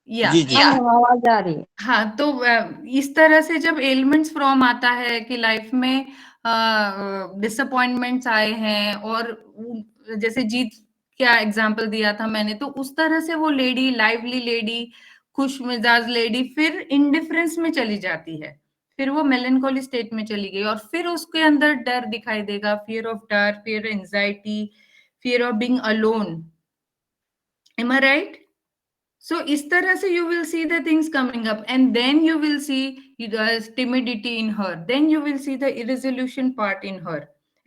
या जी जी। आवाज आ रही है। हाँ, तो इस तरह से जब एलिमेंट्स फ्रॉम आता है कि लाइफ में डिसअपॉइंटमेंट्स आए हैं, और जैसे जीत क्या एग्जांपल दिया था मैंने, तो उस तरह से वो लेडी, लाइवली लेडी, खुश मिजाज लेडी, फिर इंडिफरेंस में चली जाती है, फिर वो मेलनकोली स्टेट में चली गई, और फिर उसके अंदर डर दिखाई देगा, फियर ऑफ डर, fear anxiety, fear of being alone. Am I right? So इस तरह से you will see the things coming up, and then you will see the timidity in her, then you will see the irresolution part in her,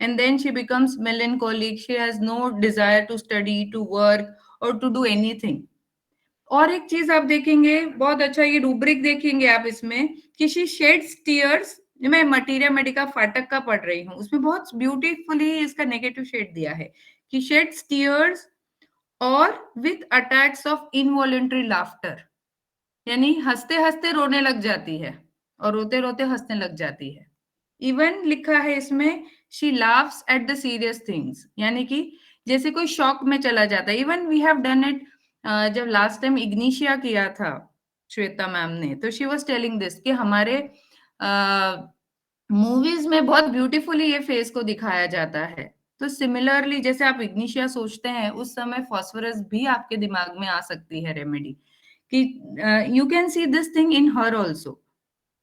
and then she becomes melancholic, she has no desire to study, to work, or to do anything. और एक चीज आप देखेंगे बहुत अच्छा, ये rubric देखेंगे आप इसमें कि she sheds tears। मैं मटीरिया मेडिका फाटक का पढ़ रही हूँ, उसमें बहुत ब्यूटीफुली इसका नेगेटिव शेड दिया है कि sheds tears और with attacks of involuntary laughter, यानी हंसते हंसते रोने लग जाती है और रोते रोते हंसने लग जाती है। इवन लिखा है इसमें she laughs at the serious things, यानी कि जैसे कोई शॉक में चला जाता है। Even we have done it, जब लास्ट टाइम इग्निशिया किया था श्वेता मैम ने, तो शी वाज टेलिंग दिस कि हमारे मूवीज में बहुत ब्यूटीफुली ये फेस को दिखाया जाता है। तो सिमिलरली जैसे आप इग्निशिया सोचते हैं, उस समय फास्फोरस भी आपके दिमाग में आ सकती है रेमेडी कि you can see this thing in her also,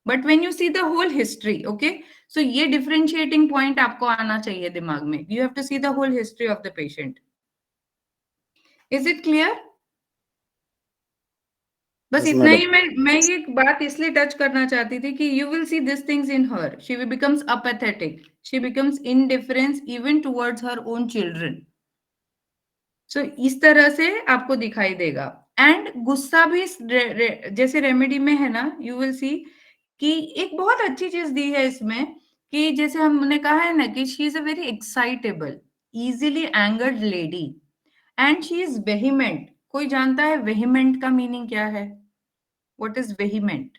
but when you see the whole history, okay, so ये डिफरेंशिएटिंग पॉइंट आपको आना चाहिए दिमाग में, you have to see the whole history of the patient. Is it clear? बस yes इतना madam. ही मैं ये बात इसलिए टच करना चाहती थी कि you will see this things in her, she becomes apathetic, she becomes indifference even towards her own children. So इस तरह से आपको दिखाई देगा। एंड गुस्सा भी जैसे रेमेडी में है ना, यू विल सी कि एक बहुत अच्छी चीज दी है इसमें कि जैसे हमने कहा है ना कि she is a very excitable, easily angered lady, and she is vehement. कोई जानता है वेहिमेंट का मीनिंग क्या है? What is vehement?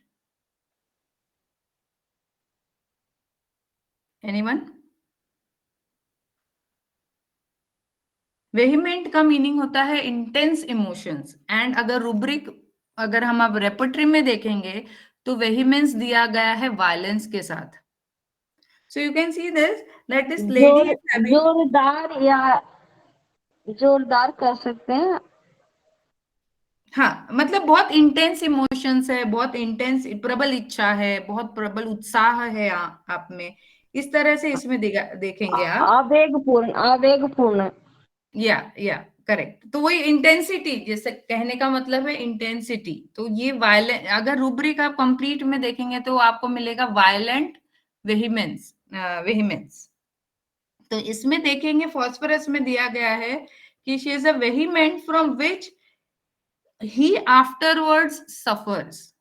Anyone? Vehement का मीनिंग होता है इंटेंस इमोशंस, एंड अगर रूब्रिक, अगर हम अब रेपर्टरी में देखेंगे तो वेहिमेंस दिया गया है वायलेंस के साथ। So you can see this that this lady is having, जोरदार या जोरदार कर सकते हैं। हाँ, मतलब बहुत इंटेंस इमोशंस है, बहुत इंटेंस प्रबल इच्छा है, बहुत प्रबल उत्साह है आप में, इस तरह से इसमें देखेंगे आप। आवेगपूर्ण, आवेगपूर्ण। या करेक्ट, तो वही इंटेंसिटी, जैसे कहने का मतलब है इंटेंसिटी। तो ये वायलेंट, अगर रूब्रिक आप कंप्लीट में देखेंगे तो आपको मिलेगा वायलेंट वेहिमेंस, वेहिमेंस। तो इसमें देखेंगे फॉस्फोरस में दिया गया है कि she is a vehement from which he afterwards suffers,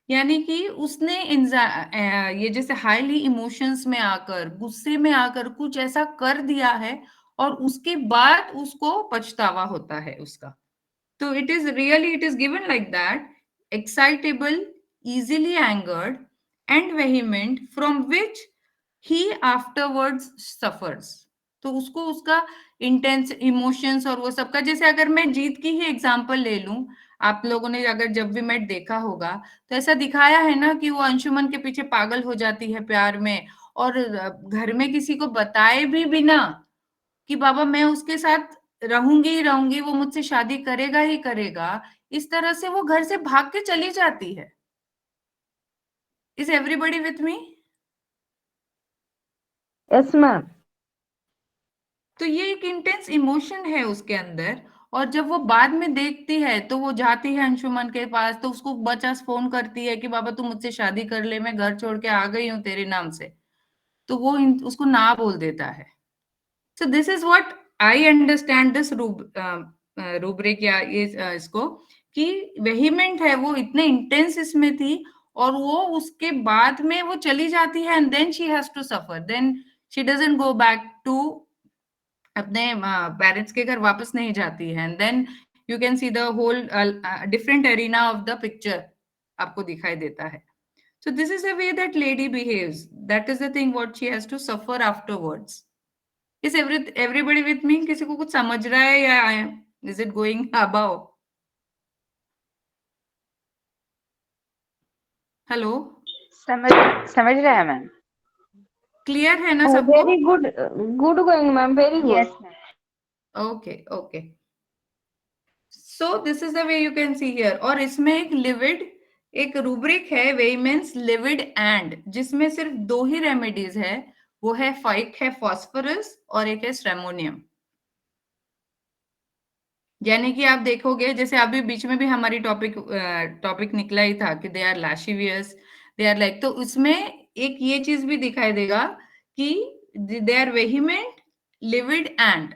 यानी कि उसने ये जैसे हाईली इमोशंस में आकर, गुस्से में आकर कुछ ऐसा कर दिया है और उसके बाद उसको पछतावा होता है उसका। तो it is really, it is given like that, excitable, easily angered and vehement from which he afterwards suffers. तो उसको उसका इंटेंस इमोशंस और वो सबका, जैसे अगर मैं जीत की ही एग्जांपल ले लूं, आप लोगों ने अगर जब भी मैट देखा होगा तो ऐसा दिखाया है ना कि वो अंशुमन के पीछे पागल हो जाती है प्यार में, और घर में किसी को बताए भी बिना कि बाबा मैं उसके साथ रहूंगी ही रहूंगी, वो मुझसे शादी करेगा ही करेगा, इस तरह से वो घर से भाग के चली जाती है। Is everybody with me? Yes ma'am. तो ये एक इंटेंस इमोशन है उसके अंदर, और जब वो बाद में देखती है तो वो जाती है अंशुमन के पास, तो उसको बचास फोन करती है कि बाबा तू मुझसे शादी कर ले, मैं घर छोड़ के आ गई हूँ तेरे नाम से, तो वो उसको ना बोल देता है। So this is what I understand this rubric, या ये इसको कि वेहिमेंट है, वो इतने इंटेंस इसमें थी, और वो उसके बाद में वो चली जाती है, and then she has to suffer, then she doesn't go back to अपने पेरेंट्स के घर वापस नहीं जाती है, and then you can see the whole different arena of the picture आपको दिखाई देता है। So this is the way that lady behaves, that is the thing what she has to suffer afterwards. Is everybody with me? किसी को कुछ समझ रहा है या is it going about? Hello, समझ समझ रहे हैं मैम? क्लियर है ना सबको? Very good, good going ma'am, very good. Yes ma'am. Okay okay, so this is the way you can see here. और इसमें एक लिविड, एक रूब्रिक है वेइमेंस लिविड एंड, जिसमें सिर्फ 2 ही रेमेडीज है। वो है एक है फॉस्फोरस और एक है स्ट्रेमोनियम। यानी कि आप देखोगे, जैसे अभी बीच में भी हमारी टॉपिक निकला ही था कि they are lascivious, they are like, तो उसमें एक ये चीज भी दिखाई देगा कि they are vehement, livid and,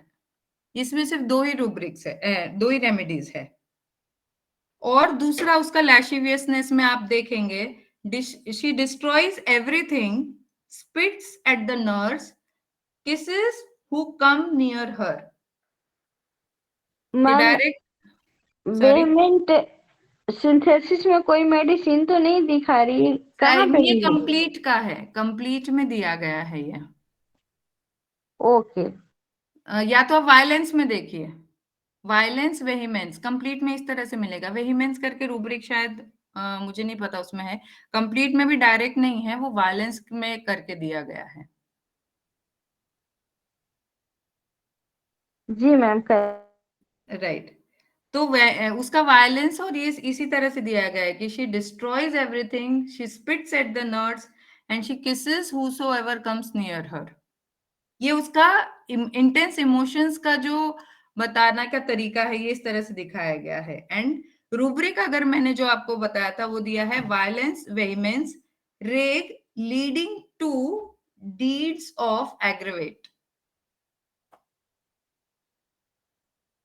इसमें सिर्फ 2 ही रूब्रिक्स है, 2 ही रेमेडीज है। और दूसरा उसका लैशिवियसनेस में आप देखेंगे, she destroys everything, spits at the nurse, kisses who come near her. ये ma'am direct, sorry, vehement synthesis में कोई मेडिसिन तो नहीं दिखा रही, कहाँ पे ये है ये? कंप्लीट का है, कंप्लीट में दिया गया है ये। ओके। या तो आप वायलेंस में देखिए, वायलेंस वेहिमेंस, कंप्लीट में इस तरह से मिलेगा। वेहिमेंस करके रूब्रिक शायद मुझे नहीं पता उसमें है, कंप्लीट में भी डायरेक्ट नहीं है, वो वायलेंस में करके दिया गया है। जी मैम, कर। राइट, तो उसका वायलेंस और ये इसी तरह से दिया गया है कि she destroys everything, she spits at the nurse and she kisses whosoever comes near her. ये उसका इंटेंस इमोशंस का जो बताना का तरीका है, ये इस तरह से दिखाया गया है। एंड रूब्रिक अगर मैंने जो आपको बताया था वो दिया है violence, vehemence, rage leading to deeds of aggravate.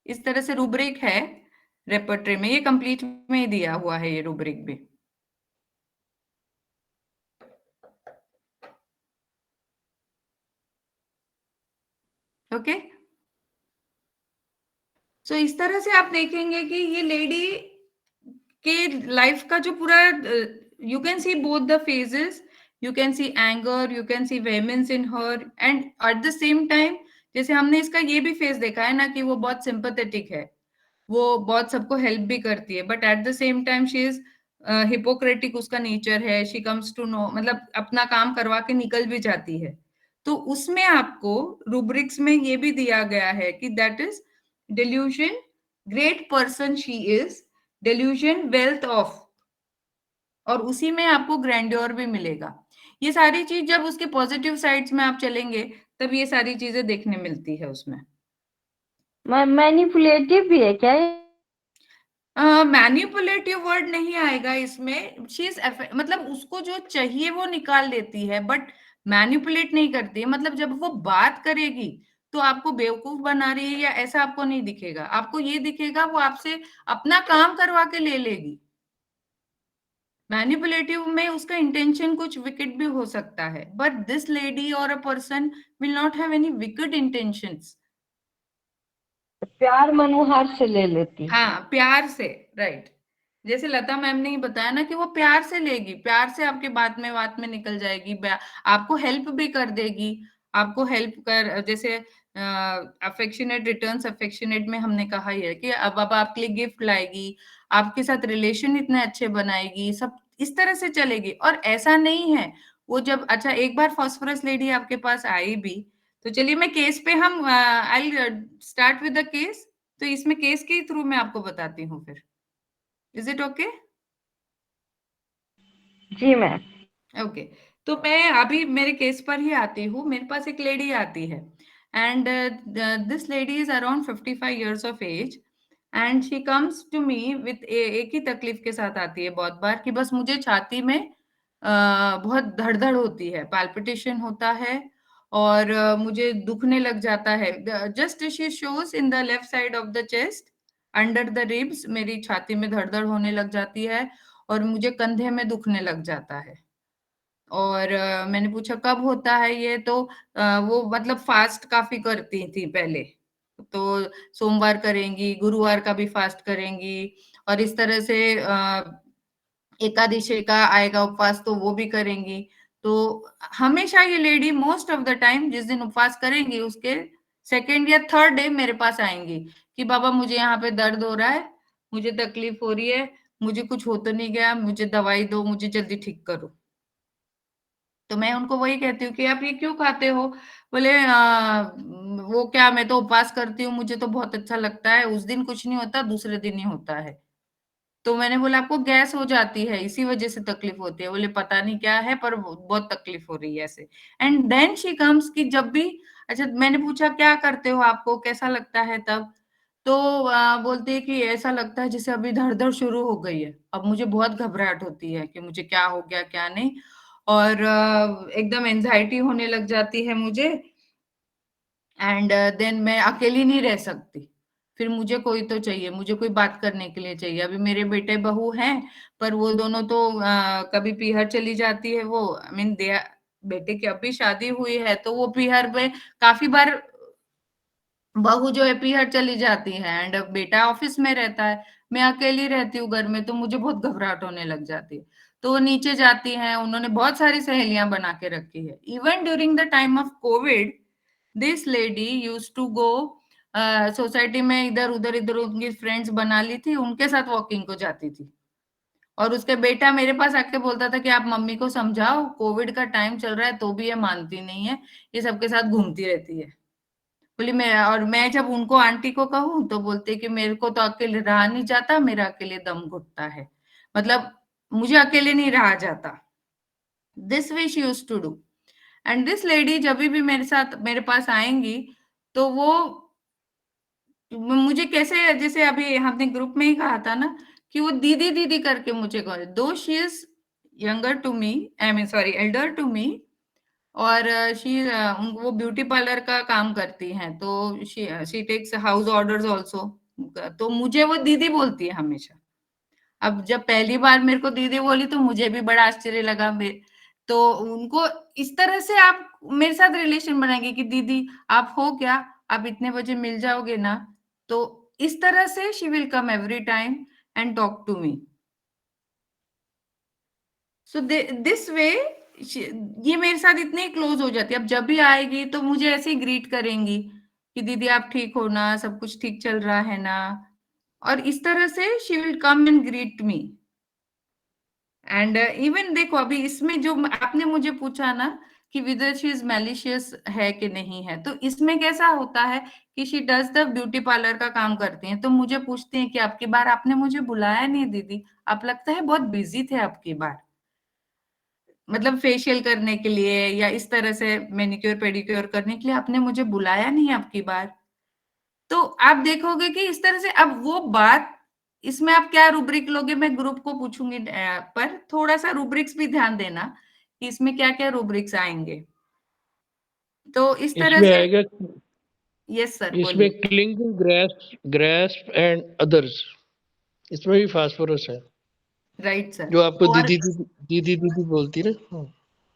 इस तरह से रूब्रिक है रेपर्टरी में, ये कंप्लीट में ही दिया हुआ है ये रूब्रिक भी। ओके, सो इस तरह से आप देखेंगे कि ये लेडी के लाइफ का जो पूरा, you can C both the phases, you can C anger, you can C women's in her, and eight the same time जैसे हमने इसका ये भी फेस देखा है ना कि वो बहुत सिंपैथेटिक है, वो बहुत सबको हेल्प भी करती है, but at the same time she is hypocritic, उसका नेचर है, शी कम्स टू नो, मतलब अपना काम करवा के निकल भी जाती है। तो उसमें आपको रूब्रिक्स में ये भी दिया गया है कि that is delusion, great person she is, delusion wealth of, और उसी में आपको ग्रैंड्योर भी मिलेगा। ये सारी चीज जब उसके पॉजिटिव साइड्स में आप चलेंगे तब ये सारी चीजें देखने मिलती है उसमें। मैम मैनिपुलेटिव भी है क्या ये? मैनिपुलेटिव वर्ड नहीं आएगा इसमें, शी इज, मतलब उसको जो चाहिए वो निकाल लेती है, बट मैनिपुलेट नहीं करती है। मतलब जब वो बात करेगी तो आपको बेवकूफ बना रही है या ऐसा आपको नहीं दिखेगा, आपको ये दिखेगा वो आपसे अपना काम करवा के ले लेगी। मैनिपुलेटिव में उसका इंटेंशन कुछ विकेट भी हो सकता है, बट दिस लेडी और a person will not have any wicket intentions. प्यार मनोहार से ले लेती। हाँ, प्यार से, राइट। जैसे लता मैम ने ही बताया ना कि वो प्यार से लेगी, प्यार से आपके बात में निकल जाएगी, आपको हेल्प भी कर देगी, आपको हेल्प कर, जैसे अफेक्शनेट रिटर्न्स अफेक्शनेट में हमने कहा ही है कि अब आपके लिए गिफ्ट लाएगी, आपके साथ रिलेशन इतने अच्छे बनाएगी, सब इस तरह से चलेगी। और ऐसा नहीं है, वो जब, अच्छा एक बार फास्फोरस लेडी आपके पास आई भी, तो चलिए मैं केस पे, हम I start with the case, तो इसमें केस के थ्रू मैं आपको बताती हूँ फिर। Is it okay? जी मैम। ओके, तो मैं अभी मेरे केस पर ही आती हूँ। मेरे पास एक लेडी आती है and this lady is around 55 years of age and she comes to me with एक ही तकलीफ के साथ आती है बहुत बार कि बस मुझे छाती में बहुत धड़धड़ होती है, पैल्पिटेशन होता है और मुझे दुखने लग जाता है। Just she shows in the left side of the chest, under the ribs मेरी छाती में धड़धड़ होने लग जाती है और मुझे कंधे में दुखने लग जाता है। और मैंने पूछा कब होता है ये, तो वो मतलब फास्ट काफी करती थी पहले, तो सोमवार करेंगी, गुरुवार का भी फास्ट करेंगी, और इस तरह से एकादशी का आएगा उपवास तो वो भी करेंगी। तो हमेशा ये lady most of the time जिस दिन उपवास करेंगी उसके सेकेंड या थर्ड डे मेरे पास आएंगी कि बाबा मुझे यहाँ पे दर्द हो रहा है, मुझे तकलीफ हो रही है, मुझे कुछ हो तो नहीं गया, मुझे दवाई दो, मुझे जल्दी ठीक करो। तो मैं उनको वही कहती हूँ कि आप ये क्यों खाते हो? बोले वो क्या, मैं तो उपवास करती हूँ, मुझे तो बहुत अच्छा लगता है, उस दिन कुछ नहीं होता, दूसरे दिन ही होता है। तो मैंने बोला आपको गैस हो जाती है, इसी वजह से तकलीफ होती है। बोले पता नहीं क्या है, पर बहुत तकलीफ हो रही है ऐसे। एंड देन शी कम्स कि जब भी, अच्छा मैंने पूछा क्या करते हो, आपको कैसा लगता है तब? तो बोलते हैं कि ऐसा लगता है जैसे अभी धड़-धड़ शुरू हो गई है। अब मुझे बहुत घबराहट होती है कि मुझे क्या हो गया, क्या नहीं, और एकदम एंग्जायटी होने लग जाती है मुझे। एंड देन मैं अकेली नहीं रह सकती, फिर मुझे कोई तो चाहिए, मुझे कोई बात करने के लिए चाहिए। अभी मेरे बेटे बहू हैं, पर वो दोनों तो कभी पीहर चली जाती है, वो आई मीन दे, बेटे की अभी शादी हुई है तो वो पीहर में काफी बार बहू जो है पीहर चली जाती है, एंड बेटा ऑफिस में रहता है। मैं अकेली रहती हूँ घर में, तो मुझे बहुत घबराहट होने लग जाती है। तो वो नीचे जाती हैं, उन्होंने बहुत सारी सहेलियां बना के रखी है। Even during the time of COVID, this lady used to go society में, इधर उधर उनकी फ्रेंड्स बना ली थी, उनके साथ वॉकिंग को जाती थी। और उसके बेटा मेरे पास आके बोलता था कि आप मम्मी को समझाओ, कोविड का टाइम चल रहा है तो भी ये मानती नहीं है, ये सबके साथ घूमती रहती है। बोली मैं, और मैं जब उनको आंटी को कहूँ तो बोलते कि मेरे को तो अकेले रहा नहीं जाता, मेरा अकेले दम घुटता है, मतलब मुझे अकेले नहीं रहा जाता। This way she used to do. And this lady जब भी मेरे साथ मेरे पास आएंगी, तो वो मुझे कैसे, जैसे अभी हमने ग्रुप में ही कहा था ना, कि वो दीदी दीदी करके मुझे कहे, दो she is younger to me, I mean sorry elder to me. और शी वो ब्यूटी पार्लर का काम करती हैं, तो she takes house orders also. तो मुझे वो दीदी बोलती है हमेशा। अब जब पहली बार मेरे को दीदी बोली तो मुझे भी बड़ा आश्चर्य लगा। तो उनको इस तरह से आप मेरे साथ रिलेशन बनाएंगे कि दीदी आप हो क्या, आप इतने बजे मिल जाओगे ना? तो इस तरह से she will come every time and talk to me. So this way ये मेरे साथ इतने क्लोज हो जाती है। अब जब भी आएगी तो मुझे ऐसे ही ग्रीट करेंगी कि दीदी आप ठीक हो ना, सब कुछ ठीक चल रहा है ना? और इस तरह से she will come and greet me. And even देखो अभी इसमें जो आपने मुझे पूछा ना कि विदर शी इज मैलिशियस है कि नहीं है, तो इसमें कैसा होता है कि she does the beauty parlour का काम करती हैं, तो मुझे पूछती हैं कि आपकी बार आपने मुझे बुलाया नहीं दीदी, आप लगता है बहुत बिजी थे आपकी बार, मतलब फेशियल करने के लिए या इस तरह से मैनिक्योर पेडिक्योर करने के लिए आपने मुझे बुलाया नहीं आपकी बार। तो आप देखोगे कि इस तरह से अब वो बात, इसमें आप क्या रूब्रिक लोगे, मैं ग्रुप को पूछूंगी, पर थोड़ा सा रूब्रिक्स भी ध्यान देना कि इसमें क्या क्या रूब्रिक्स आएंगे। तो इस तरह इसमें से, आएगा, यस सर इसमें बोलिए। क्लिंग ग्रेस्प एंड अदर्स, इसमें भी फास्फोरस है, राइट सर। जो आपको और दीदी दीदी दीदी दीदी बोलती है ना।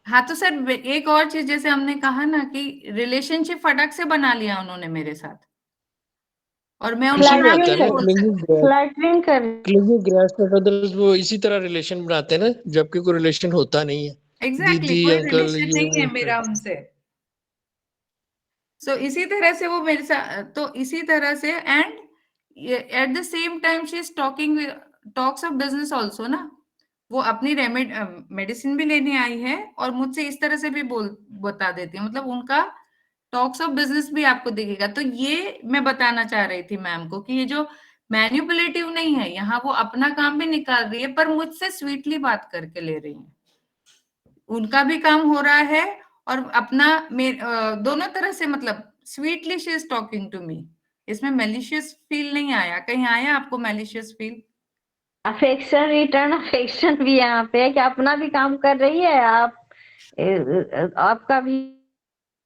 हाँ, तो सर एक और चीज, जैसे हमने कहा ना कि रिलेशनशिप फटक से बना लिया उन्होंने मेरे साथ, और मैं उनको इसी में नाम आता फ्लैटरिंग है नहीं ना, कर बोल सकती। फ्लैटरिंग कर क्लिंग ग्रेस्प एंड अदर्स, वो इसी तरह रिलेशन बनाते हैं ना, जबकि कोई रिलेशन होता नहीं है। एग्जैक्टली, दीदी कोई अंकल रिलेशन ये नहीं है वो। मेरा उनसे। सो इसी तरह से वो मेरे साथ, तो इसी तरह से, and eight the same time she is talking, talks of business also ना। वो अपनी मेडिसिन भी लेने आई है और मुझसे इस तरह से भी बता देती है, मतलब उनका टॉक्स ऑफ बिजनेस भी आपको दिखेगा। तो ये मैं बताना चाह रही थी मैम को कि ये जो मैन्युपुलेटिव नहीं है, यहाँ वो अपना काम भी निकाल रही है, पर मुझसे स्वीटली बात करके ले रही है, उनका भी काम हो रहा है, और अपना दोनों तरह से, मतलब sweetly she is talking to me. इसमें मैलिशियस फील नहीं आया, कहीं आया आपको malicious feel? Affection, return affection भी यहाँ पे है कि अपना भी काम कर रही है आप, आपका भी।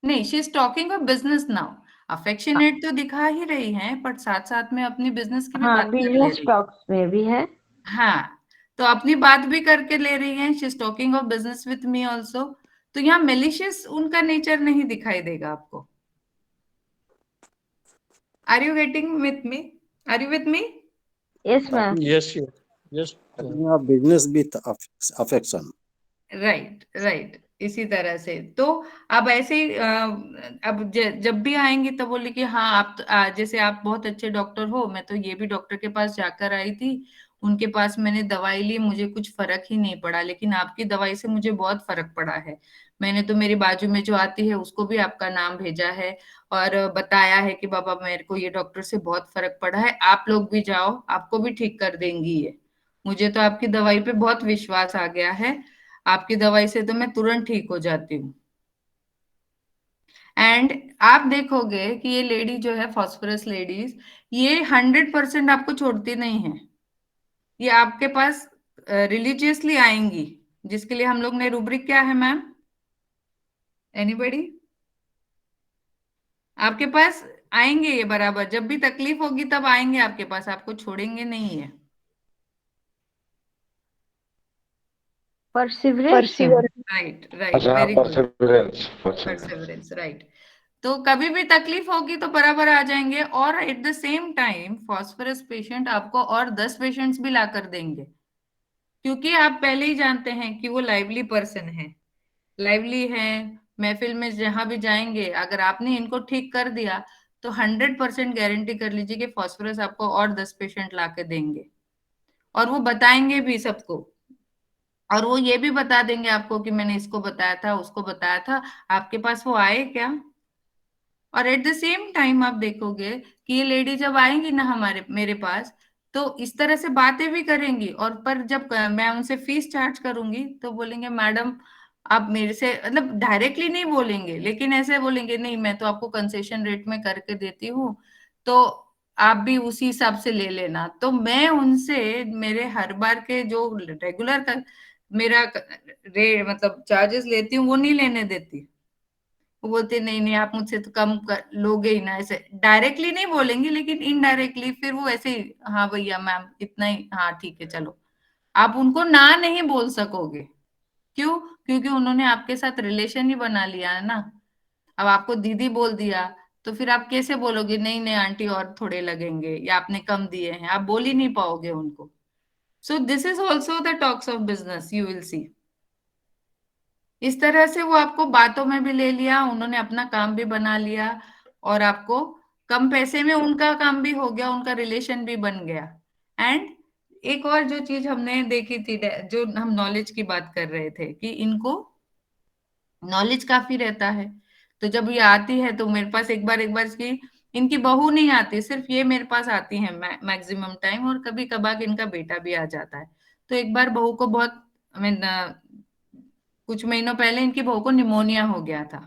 नहीं, she is talking of business now. Affectionate तो दिखा ही रही हैं, बट साथ साथ में अपनी बिजनेस की भी हाँ, बात कर ले बिजनेस रही। टॉक्स में भी है। हाँ, तो अपनी बात भी करके ले रही हैं, she is talking of business with me also. तो यहाँ मेलिशियस उनका नेचर नहीं दिखाई देगा आपको। Are you getting with me? Are you with me? Yes ma'am. Yes yes yes. Business with affection. Right right, इसी तरह से। तो अब ऐसे ही अब जब भी आएंगे तब बोले कि हाँ आप जैसे आप बहुत अच्छे डॉक्टर हो, मैं तो ये भी डॉक्टर के पास जाकर आई थी, उनके पास मैंने दवाई ली, मुझे कुछ फर्क ही नहीं पड़ा, लेकिन आपकी दवाई से मुझे बहुत फर्क पड़ा है। मैंने तो मेरी बाजू में जो आती है उसको भी आपका नाम भेजा है और बताया है कि बाबा मेरे को ये डॉक्टर से बहुत फर्क पड़ा है, आप लोग भी जाओ, आपको भी ठीक कर देंगी ये। मुझे तो आपकी दवाई पे बहुत विश्वास आ गया है, आपकी दवाई से तो मैं तुरंत ठीक हो जाती हूँ। एंड आप देखोगे कि ये लेडी जो है, फास्फोरस लेडीज, ये 100% आपको छोड़ती नहीं है। ये आपके पास रिलीजियसली आएंगी, जिसके लिए हम लोग ने रूब्रिक क्या है मैम, एनीबडी? आपके पास आएंगे ये बराबर, जब भी तकलीफ होगी तब आएंगे आपके पास, आपको छोड़ेंगे नहीं है। परसिवरेंस है। राइट राइट, अच्छा, very good, Perseverance Perseverance, right. तो कभी भी तकलीफ होगी तो बराबर आ जाएंगे, और at the same time phosphorus patient आपको और 10 पेशेंट्स भी ला कर देंगे, क्योंकि आप पहले ही जानते हैं कि वो लाइवली पर्सन है, लाइवली है। महफिल में जहां भी जाएंगे, अगर आपने इनको ठीक कर दिया तो 100% गारंटी कर लीजिए कि फास्फोरस आपको और 10 पेशेंट ला के देंगे, और वो बताएंगे भी सबको, और वो ये भी बता देंगे आपको कि मैंने इसको बताया था, उसको बताया था, आपके पास वो आए क्या। और एट द सेम टाइम आप देखोगे कि ये लेडी जब आएंगी ना हमारे मेरे पास, तो इस तरह से बातें भी करेंगी, और पर जब मैं उनसे फीस चार्ज करूंगी तो बोलेंगे मैडम आप मेरे से, मतलब डायरेक्टली नहीं बोलेंगे, लेकिन ऐसे बोलेंगे नहीं मैं तो आपको कंसेशन रेट में करके देती हूँ, तो आप भी उसी हिसाब से ले लेना। तो मैं उनसे मेरे हर बार के जो रेगुलर का मेरा मतलब चार्जेस लेती हूँ वो नहीं लेने देती। वो बोलते नहीं नहीं आप मुझसे तो कम कर लोगे ही ना, ऐसे डायरेक्टली नहीं बोलेंगे, लेकिन इनडायरेक्टली फिर वो ऐसे ही, हाँ भैया मैम इतना ही, हाँ ठीक है चलो। आप उनको ना नहीं बोल सकोगे, क्यों? क्योंकि उन्होंने आपके साथ रिलेशन ही बना लिया है ना। अब आपको दीदी बोल दिया तो फिर आप कैसे बोलोगे नहीं नहीं आंटी और थोड़े लगेंगे, या आपने कम दिए हैं, आप बोल ही नहीं पाओगे उनको। सो this is also the talks of business, you will सी। इस तरह से वो आपको बातों में भी ले लिया, उन्होंने अपना काम भी बना लिया, और आपको कम पैसे में उनका काम भी हो गया, उनका रिलेशन भी बन गया। एंड एक और जो चीज हमने देखी थी, जो हम नॉलेज की बात कर रहे थे, कि इनको नॉलेज काफी रहता है। तो जब ये आती है तो मेरे पास एक बार इसकी, इनकी बहू नहीं आती, सिर्फ ये मेरे पास आती है मैक्सिमम टाइम, और कभी कभार इनका बेटा भी आ जाता है। तो एक बार बहू को बहुत, I mean, कुछ महीनों पहले इनकी बहू को निमोनिया हो गया था।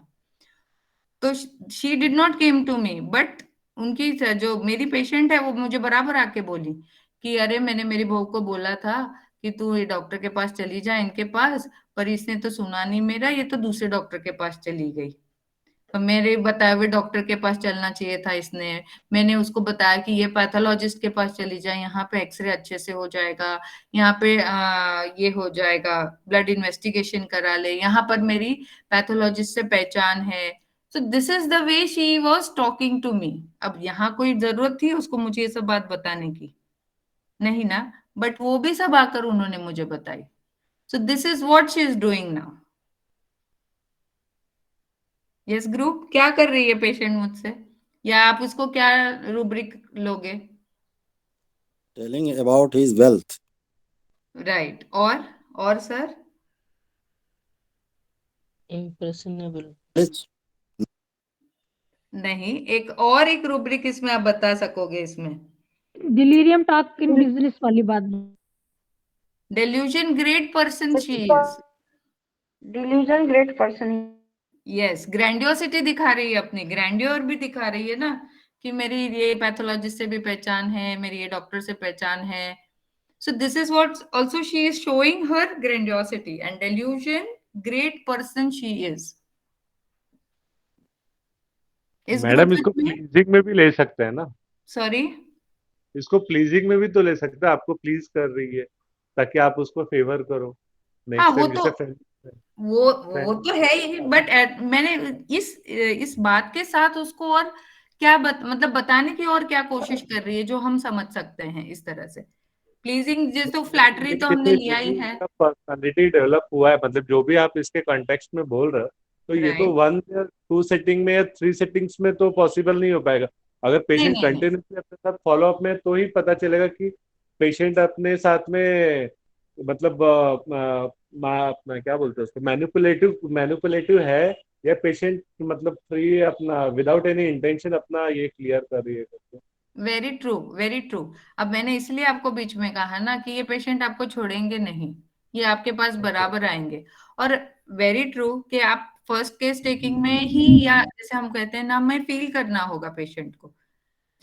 तो she did not came to me, but उनकी जो मेरी पेशेंट है वो मुझे बराबर आके बोली कि अरे मैंने मेरी बहू को बोला था कि तू ये डॉक्टर के पास चली जा इनके पास, पर इसने तो सुना नहीं मेरा, ये तो दूसरे डॉक्टर के पास चली गई। तो मेरे बताए हुए डॉक्टर के पास चलना चाहिए था इसने। मैंने उसको बताया कि ये पैथोलॉजिस्ट के पास चली जाए, यहाँ पे एक्सरे अच्छे से हो जाएगा, यहाँ पे ये हो जाएगा, ब्लड इन्वेस्टिगेशन करा ले, यहाँ पर मेरी पैथोलॉजिस्ट से पहचान है। So this is the way she was talking to me. अब यहाँ कोई जरूरत थी उसको मुझे ये सब बात बताने की? नहीं ना, बट वो भी सब आकर उन्होंने मुझे बताई। सो this is what she is doing now. Yes group, क्या कर रही है पेशेंट मुझसे, या आप उसको क्या रूब्रिक लोगे? Telling about his wealth. Right, और सर? impressionable, Rich. नहीं, एक रूब्रिक इसमें आप बता सकोगे इसमें? डिलीरियम टॉक इन बिजनेस वाली बात। Delusion great person she is. Delusion great person. Yes, grandiosity दिखा रही है, अपनी ग्रैंडियोर भी दिखा रही है ना, कि मेरी ये पैथोलॉजिस्ट से भी पहचान है, मेरी ये डॉक्टर से पहचान है। So this is what also she is showing her grandiosity and delusion, great person she is. इस मैडम ग्रुप इसको में, प्लीजिंग में भी ले सकते हैं ना, सॉरी, इसको प्लीजिंग में भी तो ले सकते हैं, आपको प्लीज कर रही है ताकि आप उसको फेवर करो हाँ नेक्स्ट वो टाइम, तो, जैसे वो तो है ही, बट मैंने इस बात के साथ उसको और क्या मतलब बताने की और क्या कोशिश कर रही है जो हम समझ सकते हैं इस तरह से। प्लीजिंग जैसे तो फ्लैटरी तो हमने लिया ही है। पर्सनालिटी डेवलप हुआ है, मतलब जो भी आप इसके कॉन्टेक्स्ट में बोल रहे हो, तो ये तो राइट, 1 या 2 सेटिंग में या 3 सेटिंग्स में तो पॉसिबल नहीं हो पाएगा। अगर नहीं पेशेंट नहीं नहीं, कंटिन्यूसली अपने साथ फॉलो अप में, तो ही पता चलेगा कि पेशेंट अपने साथ में मतलब अपना क्या बोलते हैं उसको, मैनिपुलेटिव है, या पेशेंट मतलब फ्री अपना विदाउट एनी इंटेंशन अपना ये क्लियर कर रही है करके? Very true, very true. अब मैंने इसलिए आपको बीच में कहा ना कि ये पेशेंट आपको छोड़ेंगे नहीं, ये आपके पास बराबर आएंगे। और वेरी ट्रू कि आप फर्स्ट केस टेकिंग में ही, या जैसे हम कहते हैं ना, में फील करना होगा पेशेंट को।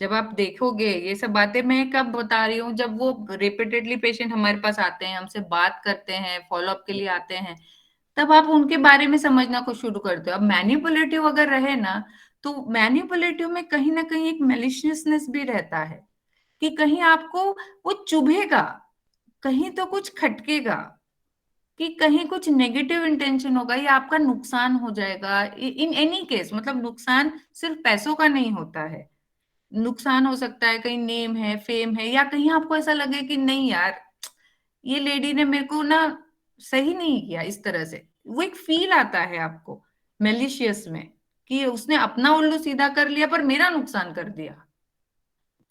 जब आप देखोगे, ये सब बातें मैं कब बता रही हूँ, जब वो रिपीटेडली पेशेंट हमारे पास आते हैं, हमसे बात करते हैं, फॉलोअप के लिए आते हैं, तब आप उनके बारे में समझना को शुरू करते हो। अब मैनिपुलेटिव अगर रहे ना, तो मैनिपुलेटिव में कहीं ना कहीं एक मेलिशियसनेस भी रहता है, कि कहीं आपको वो चुभेगा, कहीं तो कुछ खटकेगा, कि कहीं कुछ नेगेटिव इंटेंशन होगा, या आपका नुकसान हो जाएगा। इन एनी केस, मतलब नुकसान सिर्फ पैसों का नहीं होता है, नुकसान हो सकता है कहीं नेम है, फेम है, या कहीं आपको ऐसा लगे कि नहीं यार, ये लेडी ने मेरे को ना सही नहीं किया इस तरह से। वो एक फील आता है आपको मेलिशियस में, कि उसने अपना उल्लू सीधा कर लिया पर मेरा नुकसान कर दिया।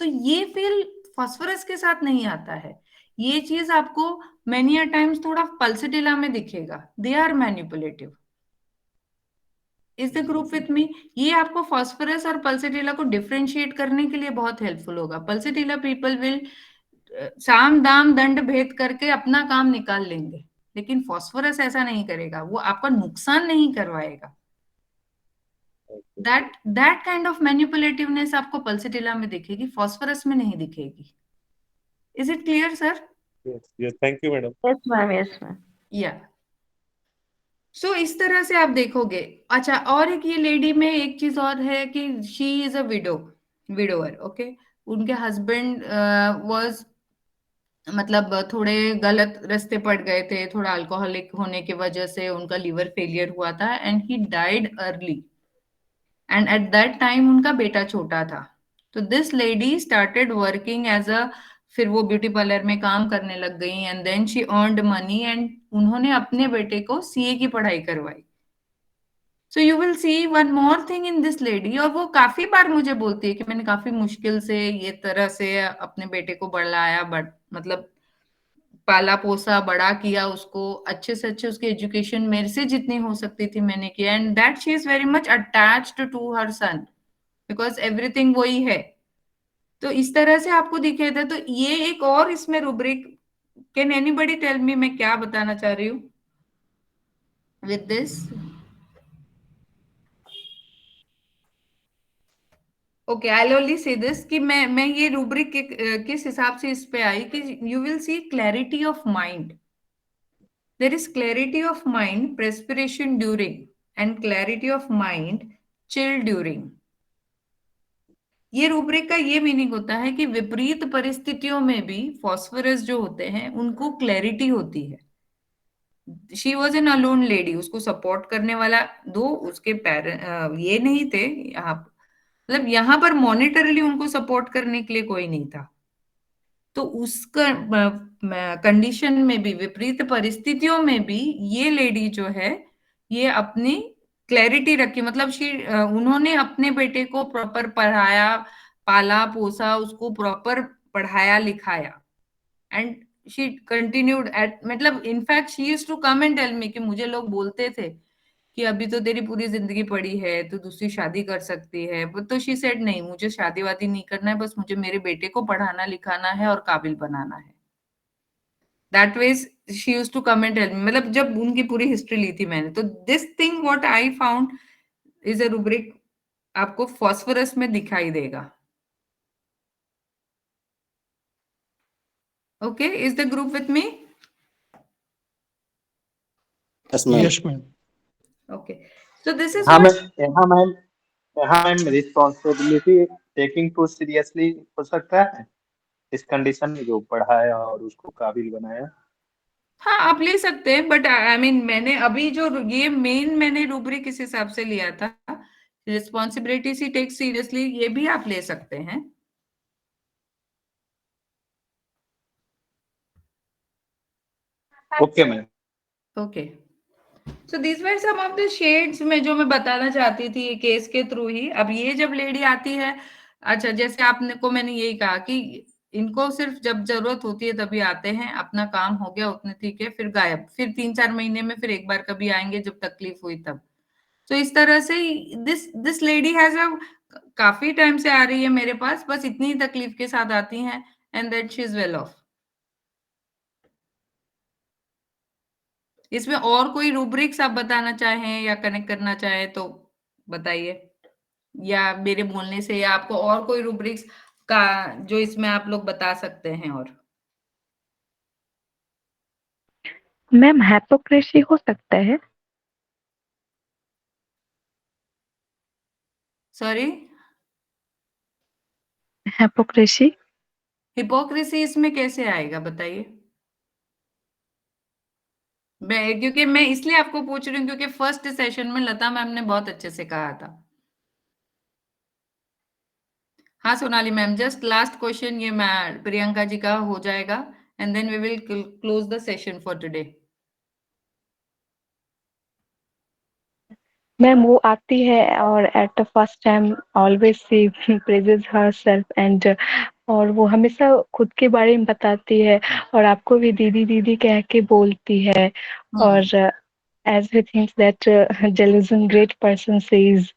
तो ये फील फास्फोरस के साथ नहीं आता है। ये चीज आपको मेनी अ टाइम्स थोड़ा पल्सिटिला में दिखेगा। They are manipulative. Is the group with me? ये आपको फास्फोरस और पल्सिटिला को डिफरेंशिएट करने के लिए बहुत हेल्पफुल होगा। पल्सिटिला पीपल विल साम दाम दंड भेद करके अपना काम निकाल लेंगे, लेकिन फास्फोरस ऐसा नहीं करेगा, वो आपका नुकसान नहीं करवाएगा। दैट काइंड ऑफ मैनिपुलेटिवनेस आपको पल्सिटिला में दिखेगी, फास्फोरस में नहीं दिखेगी। Is it clear sir? Yes, thank you madam. Yes ma'am, yes ma'am. या सो इस तरह से आप देखोगे। अच्छा, और एक ये लेडी में एक चीज और है कि she is a widower. Okay, उनके हस्बैंड वाज मतलब थोड़े गलत रास्ते पड़ गए थे, थोड़ा अल्कोहलिक होने की वजह से उनका लीवर फेलियर हुआ था, and he died early. And at that time उनका बेटा छोटा था। तो this lady started working as a, फिर वो ब्यूटी पार्लर में काम करने लग गई, and then she earned money, and उन्होंने अपने बेटे को सीए की पढ़ाई करवाई। So you will see one more thing in this lady. और वो काफी बार मुझे बोलती है कि मैंने काफी मुश्किल से ये तरह से अपने बेटे को बढ़ाया, बट मतलब पाला पोसा बड़ा किया उसको, अच्छे से अच्छे उसकी एजुकेशन मेरे से जितनी हो सकती थी मैंने किया, and that she is very much attached to her son, because everything वही है। तो इस तरह से आपको दिखे थे। तो ये एक और इसमें rubric, can anybody tell me मैं क्या बताना चाह रही हूँ with this? Okay, I only say this कि मैं ये रूब्रिक किस हिसाब से इस पे आई कि you will C clarity of mind. There is clarity of mind, perspiration during, and clarity of mind, chill during. ये रूब्रिक का ये मीनिंग होता है कि विपरीत परिस्थितियों में भी फास्फोरस जो होते हैं उनको क्लैरिटी होती है। She was an alone lady, उसको सपोर्ट करने वाला दो उसके पेरेंट ये नहीं थे यहाँ, मतलब यहाँ पर मॉनिटरली उनको सपोर्ट करने के लिए कोई नहीं था। तो उसका कंडीशन में भी, विपरीत परिस्थितियों में भी ये लेडी जो है ये अपनी क्लैरिटी रखी, मतलब उन्होंने अपने बेटे को प्रॉपर पढ़ाया, पाला पोसा, उसको प्रॉपर पढ़ाया लिखाया, एंड शी कंटिन्यूड एट, मतलब in fact she used to come and tell me कि मुझे लोग बोलते थे कि अभी तो तेरी पूरी जिंदगी पड़ी है, तू दूसरी शादी कर सकती है, तो शी सेड नहीं, मुझे शादी वादी नहीं करना है, बस मुझे मेरे बेटे को पढ़ाना लिखाना है और काबिल बनाना है। That ways she used to come and tell me, मतलब जब उनकी पूरी हिस्ट्री ली थी मैंने, तो this thing what I found is a rubric आपको फास्फोरस में दिखाई देगा। Okay, is the group with me? Yes, ma'am. Yes, ma'am. Okay, so this is हाँ what ma'am, responsibility taking too seriously हो सकता है इस कंडीशन में, जो पढ़ाया और उसको काबिल बनाया। हाँ, आप ले सकते हैं, बट आई मीन मैंने अभी जो ये मेन मैंने रूब्रिक इस हिसाब से लिया था, रिस्पॉन्सिबिलिटी सी टेक सीरियसली, ये भी आप ले सकते हैं। Okay ma'am. Okay, so this were some of the shades में जो मैं बताना चाहती थी केस के थ्रू ही। अब ये जब लेडी आती है, अच्छा जैसे आपने को मैंने यही कहा कि इनको सिर्फ जब जरूरत होती है तभी आते हैं, अपना काम हो गया उतने ठीक है, फिर गायब, फिर 3-4 महीने में फिर एक बार कभी आएंगे जब तकलीफ हुई तब। तो इस तरह से दिस लेडी हैज अ काफी टाइम से आ रही है मेरे पास, बस इतनी तकलीफ के साथ आती हैं and that she is well of. इसमें और कोई रूब्रिक्स आप बताना चाहें या कनेक्ट करना चाहें तो बताइए, या मेरे बोलने से, या आपको और कोई रूब्रिक्स का जो इसमें आप लोग बता सकते हैं। और मैम हाइपोक्रेसी हो सकता है? Sorry, hypocrisy? हिपोक्रेसी इसमें कैसे आएगा बताइए। क्योंकि मैं इसलिए आपको पूछ रही हूँ क्योंकि फर्स्ट सेशन में लता मैम ने बहुत अच्छे से कहा था। हाँ Sonali ma'am, just last question ये मैं प्रियंका जी का हो जाएगा and then we will close the session for today. Ma'am वो आती है और at the first time always she praises herself and और वो हमेशा खुद के बारे में बताती है और आपको भी दीदी दीदी कह के बोलती है और एज वी थिंक्स दैट जेलिसन ग्रेट पर्सन सेज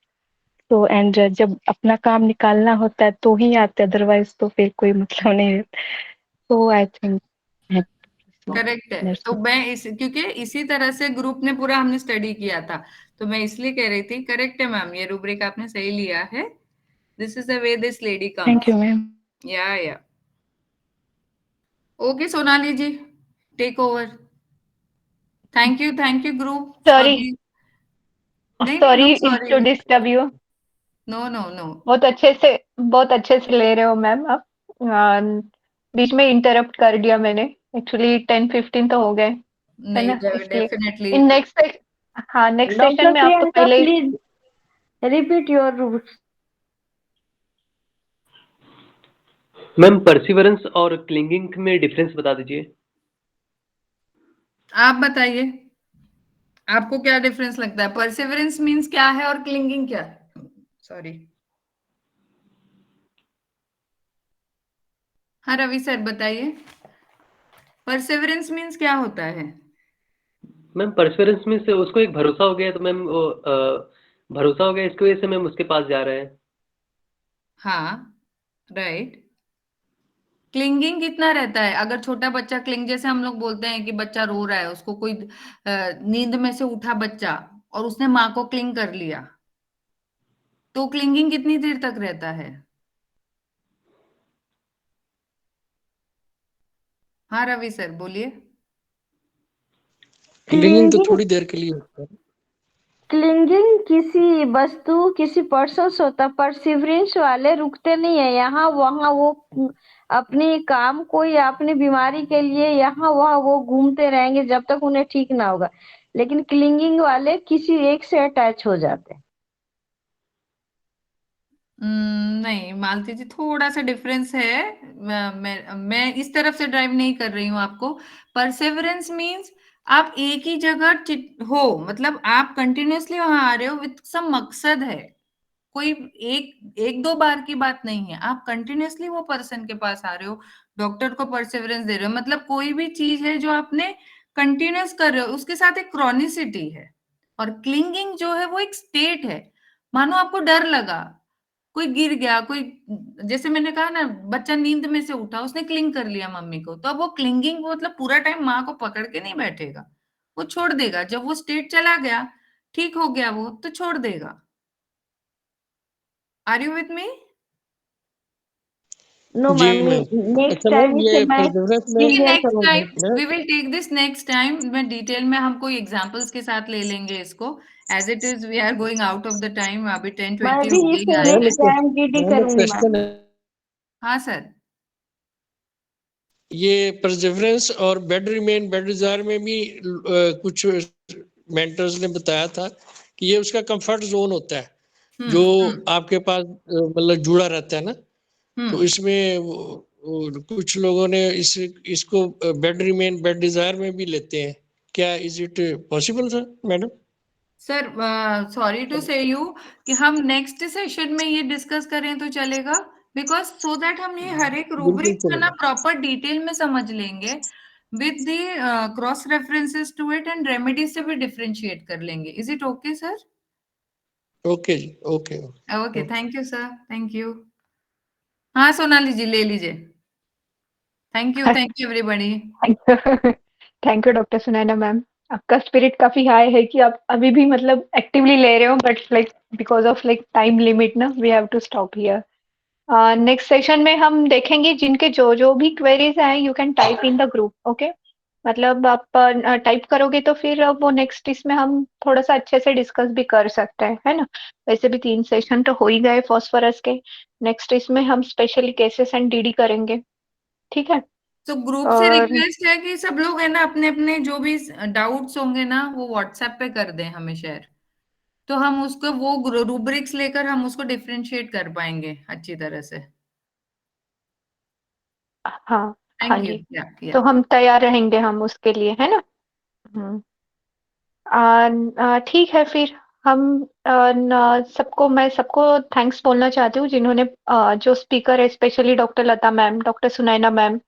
तो एंड जब अपना काम निकालना होता है तो ही आते, अदरवाइज तो फिर कोई मतलब नहीं है। तो आई थिंक करेक्ट है। तो मैं क्योंकि इसी तरह से ग्रुप ने पूरा हमने स्टडी किया था, तो मैं इसलिए कह रही थी। करेक्ट है मैम, ये रूब्रिक आपने सही लिया है। This is the way this lady comes. Thank you ma'am. या okay Sonali ji, take over. Thank you group. Sorry नहीं, टू डिस्टर्ब यू। नो। बहुत अच्छे से ले रहे हो मैम आप। बीच में इंटरप्ट कर दिया मैंने, एक्चुअली 10-15 तो हो गए है नहीं, ना, इसलिए definitely. In next next session doctor में आप तो प्रियंका पहले ही please repeat your rules. Ma'am perseverance और क्लिंगिंग में डिफरेंस बता दीजिए। आप बताइए, आपको क्या डिफरेंस लगता है? परसिवरेंस मींस क्या है और क्लिंगिंग क्या है? सॉरी, हाँ रवि सर बताइए, परसिवरेंस मींस क्या होता है? मैम परसिवरेंस में से उसको एक भरोसा हो गया, तो मैम वो भरोसा हो गया, इसकी वजह से मैम उसके पास जा रहे हैं। हाँ राइट। क्लिंगिंग कितना रहता है? अगर छोटा बच्चा क्लिंग, जैसे हम लोग बोलते हैं कि बच्चा रो रहा है, उसको कोई नींद में से उठा बच्चा और उसने माँ को क्लिंग कर लिया, तो क्लिंगिंग कितनी देर तक रहता है? हाँ रवि सर बोलिए। क्लिंगिंग तो थोड़ी देर के लिए होता है। क्लिंगिंग किसी वस्तु किसी पर्सन से होता है, परसिवरेंस वाले रुकते नहीं है यहाँ वहाँ, वो अपने काम को या अपनी बीमारी के लिए यहाँ वहाँ वो घूमते रहेंगे जब तक उन्हें ठीक ना होगा। लेकिन क्लिंगिंग वाले किसी एक से अटैच हो जाते हैं। नहीं मालती जी, थोड़ा सा डिफरेंस है। मैं इस तरफ से ड्राइव नहीं कर रही हूँ आपको। परसेवरेंस मींस आप एक ही जगह हो, मतलब आप कंटिन्यूअसली वहां आ रहे हो विथ सम मकसद है। कोई एक दो बार की बात नहीं है, आप कंटिन्यूअसली वो पर्सन के पास आ रहे हो, डॉक्टर को परसेवरेंस दे रहे हो, मतलब कोई भी चीज है जो आपने कंटिन्यूअस कर रहे हो, उसके साथ एक क्रॉनिसिटी है। और क्लिंगिंग जो है वो एक स्टेट है। मानो आपको डर लगा, कोई गिर गया, कोई, जैसे मैंने कहा ना, बच्चा नींद में से उठा, उसने क्लिंग कर लिया मम्मी को, तो अब वो क्लिंगिंग मतलब पूरा टाइम माँ को पकड़ के नहीं बैठेगा, वो छोड़ देगा। जब वो स्टेट चला गया, ठीक हो गया वो, तो छोड़ देगा। Are you with me? No जी मैम, मैम। नेक्स्ट अच्छा टाइम मैम, इसे ये मैं परसिवरेंस में क्लियर नेक्स्ट टाइम करूंगी। We will take this next time. मैं डिटेल में हम कोई एग्जांपल्स के साथ ले लेंगे इसको। As it is we are going out of the time, अभी मैं 10:20 भी हो गई इसे आए मैम हैं। नेक्स्ट टाइम डीडी मैम एक करूंगी क्वेश्चन मैम। है। हाँ सर। ये परसिवरेंस और बेड रिमेन बेड डिजायर में भी कुछ मेंटर्स ने बताया था कि ये उसका कंफर्ट जोन होता है जो आपके पास मतलब जुड़ा रहता है ना। तो इसमें कुछ लोगों ने इसको बेड रिमेन बेड डिजायर में भी लेते हैं। क्या is it possible sir madam? Sir sorry to say you कि हम नेक्स्ट सेशन में ये डिस्कस करें तो चलेगा, बिकॉज सो दैट हम ये हर एक बिल्कुल रूब्रिक का ना चलेगा। प्रॉपर डिटेल में समझ लेंगे with the cross references to it and remedy से भी डिफरेंशिएट कर लेंगे. Is it okay sir? Okay जी, okay okay, thank you sir, thank you. हाँ सोनाली जी ले लीजिए. Thank you everybody. Thank you doctor Sunaina ma'am. आपका स्पिरिट काफी हाई है कि आप अभी भी मतलब एक्टिवली ले रहे हो, but like because of like time limit ना we have to stop here. Next session में हम देखेंगे जिनके जो जो भी क्वेरीज हैं you can type in the group. Okay, मतलब आप टाइप करोगे तो फिर वो नेक्स्ट इसमें हम थोड़ा सा अच्छे से डिस्कस भी कर सकते हैं, है ना. वैसे भी 3 सेशन तो हो ही गए फॉस्फोरस के. नेक्स्ट इसमें हम स्पेशली केसेस एंड डीडी करेंगे. ठीक है. तो ग्रुप से और रिक्वेस्ट है कि सब लोग है ना अपने अपने जो भी डाउट्स होंगे ना वो व्हाट्सएप पे कर दें हमें शेयर. तो हम उसको वो रूब्रिक्स लेकर हम उसको डिफरेंशिएट कर पाएंगे अच्छी तरह से. हाँ, हाँ थैंक यू. जी. या तो हम तैयार रहेंगे हम उसके लिए, है ना. हम्म. ठीक है फिर हम मैं सबको थैंक्स बोलना चाहती हूँ जिन्होंने जो स्पीकर है, स्पेशली डॉक्टर लता मैम, डॉक्टर सुनैना मैम,